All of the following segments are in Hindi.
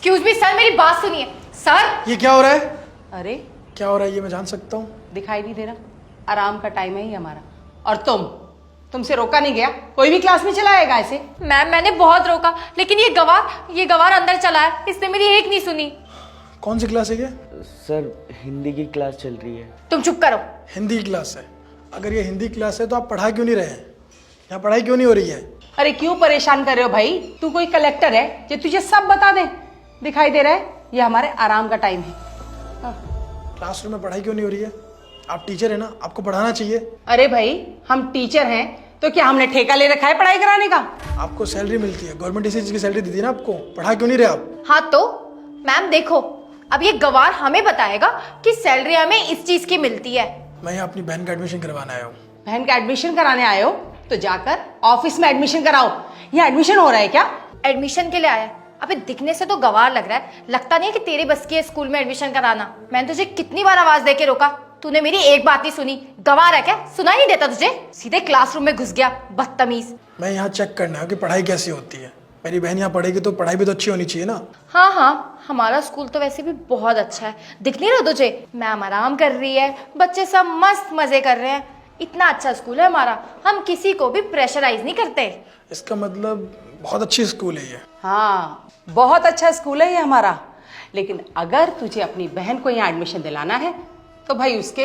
एक्सक्यूज मी सर, मेरी बात सुनिए सर। ये क्या हो रहा है? अरे क्या हो रहा है ये मैं जान सकता हूँ? दिखाई नहीं दे रहा? आराम का टाइम है ही हमारा। और तुमसे रोका नहीं गया? कोई भी क्लास में चला आएगा ऐसे? मैम मैंने बहुत रोका, लेकिन ये गवार अंदर चला है, इसने मेरी एक नहीं सुनी। कौन सी क्लास है ये? सर हिंदी की क्लास चल रही है। तुम चुप करो। हिंदी की क्लास है? अगर ये हिंदी क्लास है तो आप पढ़ा क्यों नहीं रहे हैं? यहाँ पढ़ाई क्यों नहीं हो रही है? अरे क्यों परेशान कर रहे हो भाई? तू कोई कलेक्टर है जो तुझे सब बता दे? दिखाई दे रहा है ये हमारे आराम का टाइम है। क्लासरूम में पढ़ाई क्यों नहीं हो रही है? आप टीचर है ना, आपको पढ़ाना चाहिए। अरे भाई हम टीचर हैं तो क्या हमने ठेका ले रखा है पढ़ाई कराने का? आपको सैलरी मिलती है, गवर्नमेंट इसी चीज की सैलरी देती है ना आपको। पढ़ा क्यों नहीं रहे आप? हाँ तो मैम देखो, अब ये गवार हमें बताएगा कि सैलरी हमें इस चीज की मिलती है। मैं यहाँ अपनी बहन का एडमिशन करवाने आया हूँ। बहन का एडमिशन कराने आए हो तो जाकर ऑफिस में एडमिशन कराओ। यहाँ एडमिशन हो रहा है क्या? एडमिशन के लिए आया है। अबे दिखने से तो गवार लग रहा है, लगता नहीं है कि तेरे बस की है स्कूल में एडमिशन कराना। मैंने तुझे कितनी बार आवाज देके रोका, तूने मेरी एक बात नहीं सुनी। गवार है क्या? सुनाई नहीं देता तुझे? सीधे क्लासरूम में घुस गया, बदतमीज। मैं यहाँ चेक करना है कि पढ़ाई कैसी होती है। मेरी बहन यहाँ पढ़ेगी तो पढ़ाई भी तो अच्छी होनी चाहिए ना। हाँ हाँ, हमारा स्कूल तो वैसे भी बहुत अच्छा है। दिख नहीं रहा तुझे? मैम आराम कर रही है, बच्चे सब मस्त मजे कर रहे हैं। इतना अच्छा स्कूल है हमारा, हम किसी को भी प्रेशराइज नहीं करते। इसका मतलब बहुत अच्छी स्कूल है ये। हाँ बहुत अच्छा स्कूल है ये हमारा। लेकिन अगर तुझे अपनी बहन को यहाँ एडमिशन दिलाना है तो भाई उसके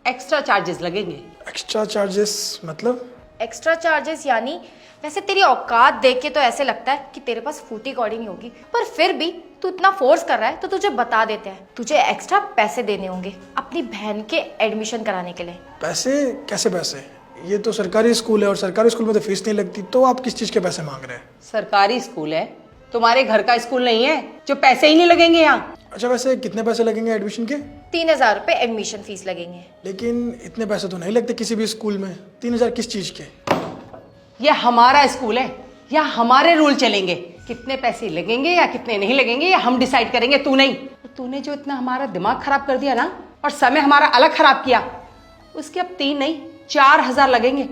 एक्स्ट्रा चार्जेस लगेंगे। एक्स्ट्रा चार्जेस मतलब? एक्स्ट्रा चार्जेस यानी, वैसे तेरी औकात देख के तो ऐसे लगता है कि तेरे पास फूटी कौड़ी नहीं होगी, पर फिर भी तू इतना फोर्स कर रहा है तो तुझे बता देते हैं, तुझे एक्स्ट्रा पैसे देने होंगे अपनी बहन के एडमिशन कराने के लिए। पैसे? कैसे पैसे? ये तो सरकारी स्कूल है और सरकारी स्कूल में तो फीस नहीं लगती, तो आप किस चीज के पैसे मांग रहे हैं? सरकारी स्कूल है, तुम्हारे घर का स्कूल नहीं है जो पैसे ही नहीं लगेंगे यहाँ। अच्छा वैसे कितने पैसे लगेंगे एडमिशन के? 3000 रुपए एडमिशन फीस लगेंगे। लेकिन इतने पैसे तो नहीं लगते किसी भी स्कूल में। 3000 किस चीज के? ये हमारा स्कूल है, यहाँ हमारे रूल चलेंगे। कितने पैसे लगेंगे या कितने नहीं लगेंगे ये हम डिसाइड करेंगे, तू नहीं। तूने जो इतना हमारा दिमाग खराब कर दिया ना और समय हमारा अलग खराब किया, उसके अब 3 नहीं 4000 लगेंगे।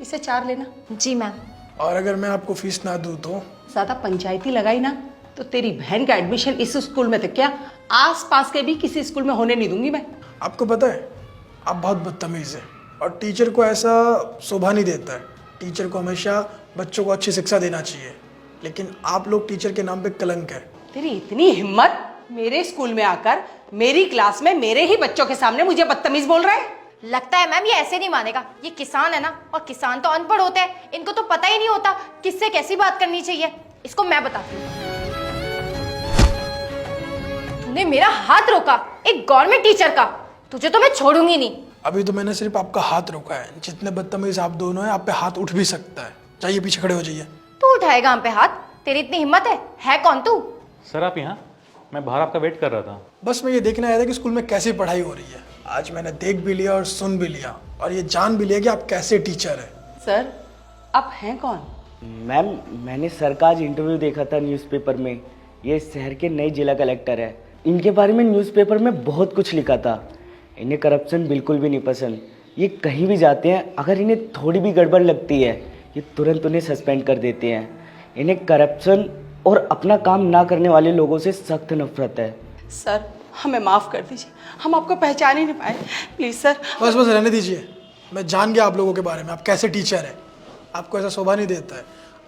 इसे 4 लेना। जी मैम। और अगर मैं आपको फीस ना दूं तो? ज्यादा पंचायती लगाई ना तो तेरी बहन का एडमिशन इस स्कूल में तो क्या आस पास के भी किसी स्कूल में होने नहीं दूंगी मैं। आपको पता है आप बहुत बदतमीज है और टीचर को ऐसा शोभा नहीं देता है। टीचर को हमेशा बच्चों को अच्छी शिक्षा देना चाहिए, लेकिन आप लोग टीचर के नाम पे कलंक है। तेरी इतनी हिम्मत, मेरे स्कूल में आकर मेरी क्लास में मेरे ही बच्चों के सामने मुझे बदतमीज बोल रहा है। लगता है मैम ये ऐसे नहीं मानेगा। ये किसान है ना, और किसान तो अनपढ़ होते हैं, इनको तो पता ही नहीं होता किससे कैसी बात करनी चाहिए। इसको मैं बताती हूँ। तूने मेरा हाथ रोका, एक गवर्नमेंट टीचर का, तुझे तो मैं छोड़ूंगी नहीं। अभी तो मैंने सिर्फ आपका हाथ रोका है। जितने बदतमीज आप दोनों हैं, आप पे हाथ उठ भी सकता है। जाइए पीछे खड़े हो जाइए। तू उठाएगा हम पे हाथ? तेरी इतनी हिम्मत है कौन तू? सर आप यहाँ? मैं बाहर आपका वेट कर रहा था। बस मैं ये देखने आया था कि स्कूल में कैसी पढ़ाई हो रही है। आज मैंने देख भी लिया और सुन भी लिया और ये जान भी लिया कि आप कैसे टीचर है। सर आप हैं कौन? मैम मैंने सर का आज इंटरव्यू देखा था न्यूज़पेपर में। ये शहर के नए जिला कलेक्टर है। इनके बारे में न्यूज़पेपर में बहुत कुछ लिखा था। इन्हें करप्शन बिल्कुल भी नहीं पसंद। ये कहीं भी जाते हैं, अगर इन्हें थोड़ी भी गड़बड़ लगती है ये तुरंत उन्हें सस्पेंड कर देते हैं। इन्हें करप्शन और अपना काम ना करने वाले लोगों से सख्त नफरत है। सर हमें माफ़ कर दीजिए, हम आपको पहचान ही नहीं पाए, प्लीज़ सर। बस बस रहने दीजिए। मैं जान गया आप लोगों के बारे में, आप कैसे टीचर है। आपको ऐसा शोभा नहीं देता है।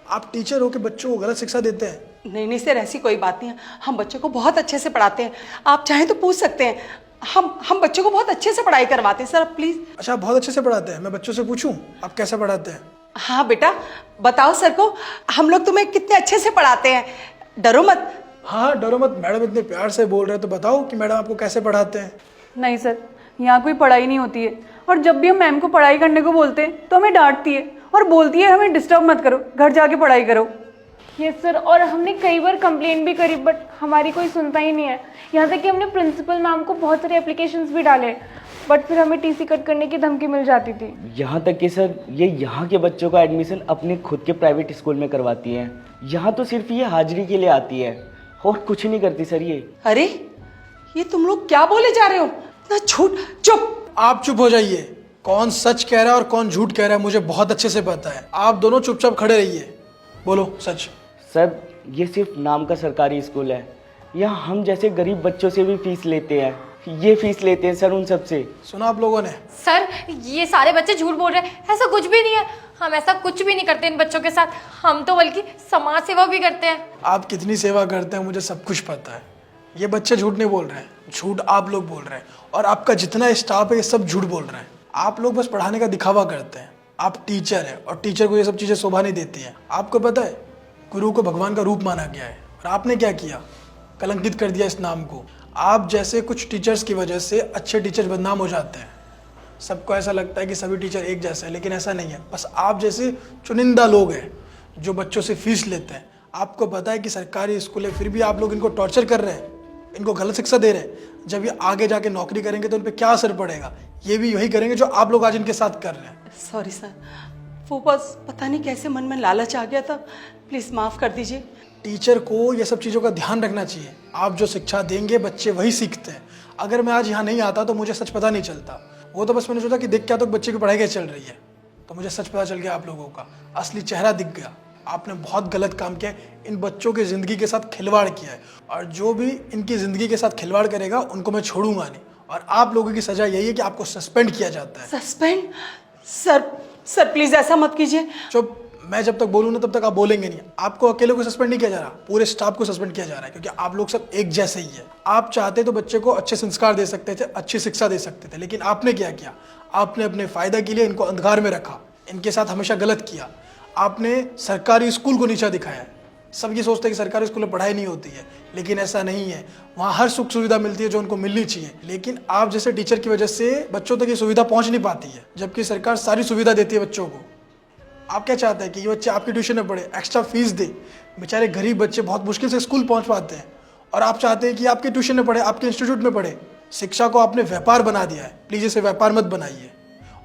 आप टीचर हो के बच्चों को गलत शिक्षा देते हैं। नहीं सर ऐसी कोई बात नहीं है, हम बच्चों को बहुत अच्छे से पढ़ाते हैं। आप चाहें तो पूछ सकते हैं। हम बच्चों को बहुत अच्छे से पढ़ाई करवाते हैं सर, प्लीज़। अच्छा आप बहुत अच्छे से पढ़ाते हैं? मैं बच्चों से पूछूं आप कैसे पढ़ाते हैं? हाँ बेटा बताओ सर को, हम लोग तुम्हें कितने अच्छे से पढ़ाते हैं, डरो मत। हाँ डरो मत। मैडम इतने प्यार से बोल रहे हैं तो बताओ कि मैडम आपको कैसे पढ़ाते हैं। नहीं सर, यहाँ कोई पढ़ाई नहीं होती है, और जब भी हम मैम को पढ़ाई करने को बोलते हैं तो हमें डांटती है और बोलती है हमें डिस्टर्ब मत करो, घर जाके पढ़ाई करो। यस सर, और हमने कई बार कंप्लेंट भी करी बट हमारी कोई सुनता ही नहीं है। यहाँ तक कि हमने प्रिंसिपल मैम को बहुत सारे एप्लीकेशंस भी डाले बट फिर हमें टीसी कट करने की धमकी मिल जाती थी। यहाँ तक कि सर ये यहाँ के बच्चों का एडमिशन अपने खुद के प्राइवेट स्कूल में करवाती हैं। यहाँ तो सिर्फ ये हाजिरी के लिए आती है और कुछ नहीं करती सर ये। अरे ये तुम लोग क्या बोले जा रहे हो? ना झूठ। चुप। आप चुप हो जाइए। कौन सच कह रहा है और कौन झूठ कह रहा है मुझे बहुत अच्छे से पता है। आप दोनों चुपचाप खड़े रहिए। बोलो सच। सर ये सिर्फ नाम का सरकारी स्कूल है, यहाँ हम जैसे गरीब बच्चों से भी फीस लेते हैं, ये फीस लेते हैं सर उन सबसे। सुना आप लोगों ने? सर ये सारे बच्चे झूठ बोल रहे हैं, ऐसा कुछ भी नहीं है। हम ऐसा कुछ भी नहीं करते इन बच्चों के साथ, हम तो बल्कि समाज सेवा भी करते हैं। आप कितनी सेवा करते हैं मुझे सब कुछ पता है। ये बच्चे झूठ नहीं बोल रहे हैं, झूठ आप लोग बोल रहे हैं, और आपका जितना स्टाफ है ये सब झूठ बोल रहे हैं। आप लोग बस पढ़ाने का दिखावा करते हैं। आप टीचर हैं और टीचर को ये सब चीज़ें शोभा नहीं देती हैं। आपको पता है गुरु को भगवान का रूप माना गया है, और आपने क्या किया? कलंकित कर दिया इस नाम को। आप जैसे कुछ टीचर्स की वजह से अच्छे टीचर बदनाम हो जाते हैं। सबको ऐसा लगता है कि सभी टीचर एक जैसे हैं, लेकिन ऐसा नहीं है। बस आप जैसे चुनिंदा लोग हैं जो बच्चों से फीस लेते हैं। आपको पता है कि सरकारी स्कूल है, फिर भी आप लोग इनको टॉर्चर कर रहे हैं, इनको गलत शिक्षा दे रहे हैं। जब ये आगे जाके नौकरी करेंगे तो उन पर क्या असर पड़ेगा? ये भी वही करेंगे जो आप लोग आज इनके साथ कर रहे हैं। सॉरी सर, वो बस पता नहीं कैसे मन में लालच आ गया था, प्लीज़ माफ़ कर दीजिए। टीचर को ये सब चीज़ों का ध्यान रखना चाहिए। आप जो शिक्षा देंगे बच्चे वही सीखते हैं। अगर मैं आज यहाँ नहीं आता तो मुझे सच पता नहीं चलता। वो तो बस मैंने सोचा कि देख क्या तो बच्चे की पढ़ाई कैसे चल रही है, तो मुझे सच पता चल गया। आप लोगों का असली चेहरा दिख गया। आपने बहुत गलत काम किया है, इन बच्चों की ज़िंदगी के साथ खिलवाड़ किया है, और जो भी इनकी ज़िंदगी के साथ खिलवाड़ करेगा उनको मैं छोड़ूंगा नहीं। और आप लोगों की सज़ा यही है कि आपको सस्पेंड किया जाता है। सस्पेंड? सर प्लीज़ ऐसा मत कीजिए। चुप। मैं जब तक बोलूँ ना तब तक आप बोलेंगे नहीं। आपको अकेले को सस्पेंड नहीं किया जा रहा, पूरे स्टाफ को सस्पेंड किया जा रहा है, क्योंकि आप लोग सब एक जैसे ही है। आप चाहते तो बच्चे को अच्छे संस्कार दे सकते थे, अच्छी शिक्षा दे सकते थे, लेकिन आपने क्या किया? आपने अपने फायदा के लिए इनको अंधकार में रखा, इनके साथ हमेशा गलत किया। आपने सरकारी स्कूल को नीचा दिखाया है। सब ये सोचते हैं कि सरकारी स्कूल में पढ़ाई नहीं होती है, लेकिन ऐसा नहीं है। वहाँ हर सुख सुविधा मिलती है जो उनको मिलनी चाहिए, लेकिन आप जैसे टीचर की वजह से बच्चों तक ये सुविधा पहुँच नहीं पाती है, जबकि सरकार सारी सुविधा देती है बच्चों को। आप क्या चाहते हैं कि ये बच्चे आपकी ट्यूशन में पढ़े, एक्स्ट्रा फीस दे? बेचारे गरीब बच्चे बहुत मुश्किल से स्कूल पहुंच पाते हैं, और आप चाहते हैं कि आपके ट्यूशन में पढ़े, आपके इंस्टीट्यूट में पढ़े। शिक्षा को आपने व्यापार बना दिया है। प्लीज़ इसे व्यापार मत बनाइए,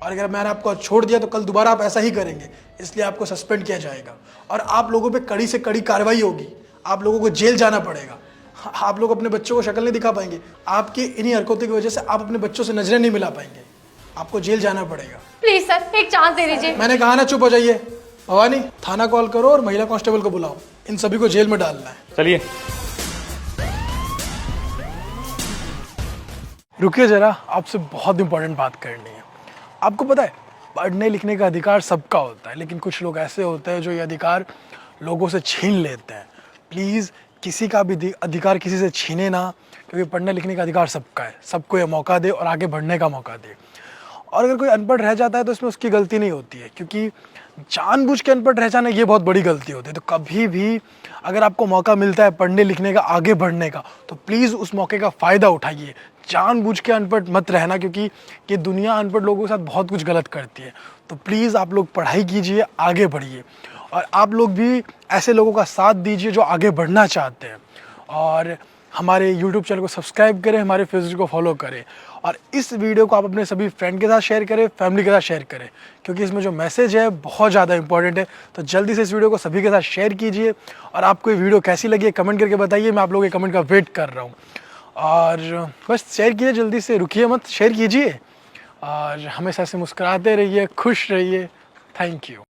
और अगर मैंने आपको छोड़ दिया तो कल दोबारा आप ऐसा ही करेंगे, इसलिए आपको सस्पेंड किया जाएगा, और आप लोगों पर कड़ी से कड़ी कार्रवाई होगी। आप लोगों को जेल जाना पड़ेगा। आप लोग अपने बच्चों को शक्ल नहीं दिखा पाएंगे। आपकी इन्हीं हरकतों की वजह से आप अपने बच्चों से नजरें नहीं मिला पाएंगे। आपको जेल जाना पड़ेगा। प्लीज सर एक चांस दे दीजिए। मैंने कहा ना, चुप हो जाइए। भवानी, थाना कॉल करो और महिला कांस्टेबल को बुलाओ। इन सभी को जेल में डालना है। चलिए। रुकिए जरा, आपसे बहुत इंपॉर्टेंट बात करनी है। आपको पता है पढ़ने लिखने का अधिकार सबका होता है, लेकिन कुछ लोग ऐसे होते हैं जो ये अधिकार लोगों से छीन लेते हैं। प्लीज़ किसी का भी अधिकार किसी से छीने ना, क्योंकि पढ़ने लिखने का अधिकार सबका है। सबको ये मौका दे और आगे बढ़ने का मौका दे। और अगर कोई अनपढ़ रह जाता है तो इसमें उसकी गलती नहीं होती है, क्योंकि जानबूझ के अनपढ़ रह जाना ये बहुत बड़ी गलती होती है। तो कभी भी अगर आपको मौका मिलता है पढ़ने लिखने का, आगे बढ़ने का, तो प्लीज़ उस मौके का फ़ायदा उठाइए। जानबूझ के अनपढ़ मत रहना, क्योंकि ये दुनिया अनपढ़ लोगों के साथ बहुत कुछ गलत करती है। तो प्लीज़ आप लोग पढ़ाई कीजिए, आगे बढ़िए, और आप लोग भी ऐसे लोगों का साथ दीजिए जो आगे बढ़ना चाहते हैं। और हमारे YouTube चैनल को सब्सक्राइब करें, हमारे फेसबुक को फॉलो करें, और इस वीडियो को आप अपने सभी फ्रेंड के साथ शेयर करें, फैमिली के साथ शेयर करें, क्योंकि इसमें जो मैसेज है बहुत ज़्यादा इंपॉर्टेंट है। तो जल्दी से इस वीडियो को सभी के साथ शेयर कीजिए, और आपको ये वीडियो कैसी लगी है कमेंट करके बताइए। मैं आप लोगों के कमेंट का वेट कर रहा हूँ, और बस शेयर कीजिए, जल्दी से रुकिए मत, शेयर कीजिए, और हमेशा से मुस्कुराते रहिए, खुश रहिए। Thank you.